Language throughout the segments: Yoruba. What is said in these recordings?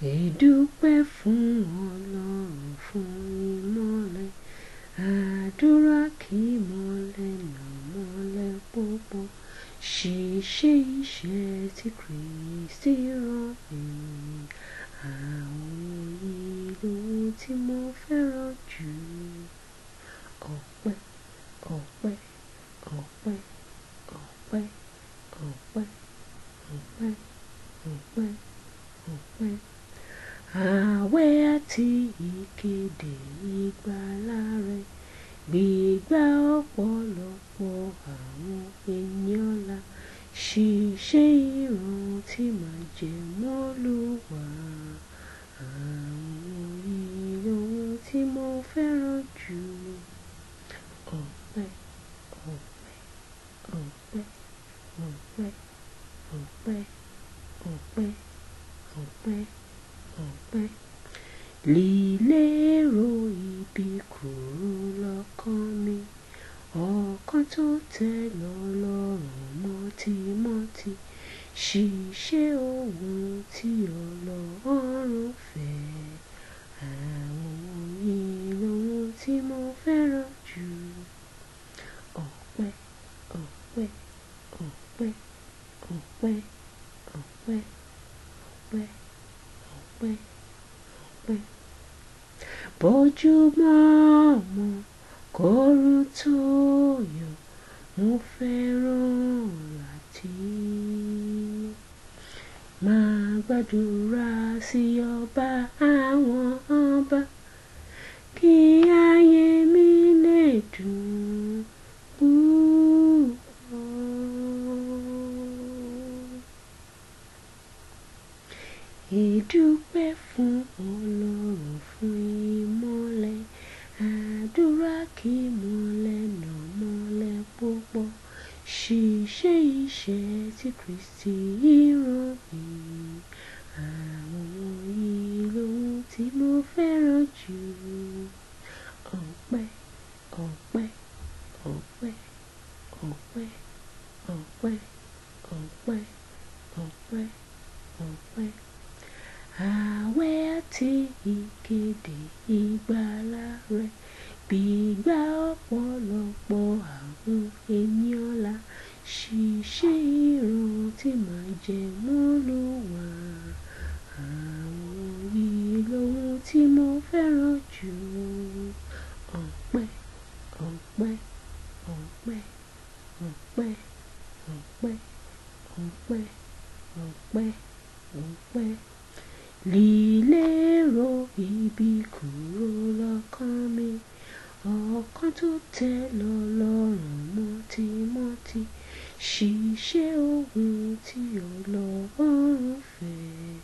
Ìdúpẹ́ fún Ọlọ́run fún ìmọ́lẹ̀, àdúrà kí ìmọ́lẹ̀ náà mọ́lẹ̀ púpọ̀. Ṣíṣe iṣẹ́ tí Kristi rán mi, àwọn ìlú tí mo fẹ́ràn jù. Ọpẹ́, ọpẹ́, ọpẹ́, ọpẹ́, ọpẹ́, ọpẹ́, ọpẹ́, ọpẹ́. Àwẹ̀ àti ìkéde ìgbàlà rẹ̀, gbígbà ọ̀pọ̀lọpọ̀ àwọn ènìyàn là. Ṣíṣe ìrántí májẹ̀mú Olúwa, àwọn ìlú tí mo fẹ́ràn jù. Ọpẹ́, ọpẹ́, ọpẹ́, ọpẹ́, ọpẹ́, ọpẹ́, ọpẹ́, ọpẹ́. Lílérò ibi kúrò lọ́kàn mi, ọkàn tó tẹ́ l'Ọlọ́run mọ́tímọ́tí. Ṣíṣe ohun tí Ọlọ́run fẹ́, àwọn ìlú tí mo fẹ́ràn jù. Ọpẹ́, ọpẹ́, ọpẹ́, ọpẹ́, ọpẹ́, ọpẹ́, ọpẹ́, ọpẹ́. Bójúmọ́ mọ́ kóòrùn tó yọ, mo fẹ́ràn láti máa gbàdúrà sí ọba àwọn ọba, kí ayé mi lè dùn púpọ̀. Ìdúpẹ́ fún Ọlọ́run fún ìmọ́lẹ̀, àdúrà kí ìmọ́lẹ̀ náà mọ́lẹ̀ púpọ̀. Ṣíṣe iṣẹ́ tí Kristi rán mi, àwọn ìlú tí mo fẹ́ràn jù. Ọpẹ́, ọpẹ́, ọpẹ́, ọpẹ́, ọpẹ́, ọpẹ́, ọpẹ́, ọpẹ́. Àwẹ̀ àti ìkéde ìgbàlà rẹ̀, gbígbà ọ̀pọ̀lọpọ̀ àwọn ènìyàn là. Ṣíṣe ìrántí májẹ̀mú Olúwa, àwọn ìlú tí mo fẹ́ràn jù. Ọpẹ́, ọpẹ́, ọpẹ́, ọpẹ́, ọpẹ́, ọpẹ́, ọpẹ́, ọpẹ́. Lílérò ibi kúrò lọ́kàn mi, ọkàn tó tẹ́ l'Ọlọ́run mọ́tímọ́tí. Ṣíṣe ohun tí Ọlọ́run fẹ́,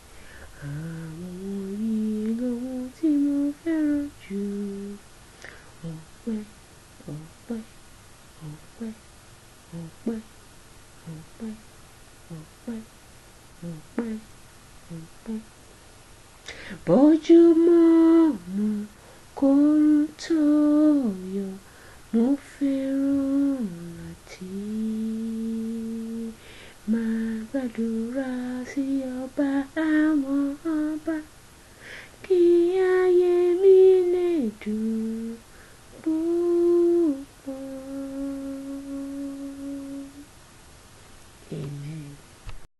àwọn ìlú tí mo fẹ́ràn jù. Ọpẹ́, ọpẹ́, ọpẹ́, ọpẹ́, ọpẹ́, ọpẹ́, ọpẹ́, ọpẹ́. Bójúmọ́ mọ́ kóòrùn tó yọ, mo fẹ́ràn láti máa gbàdúrà sí ọba àwọn ọba, kí ayé mi lè dùn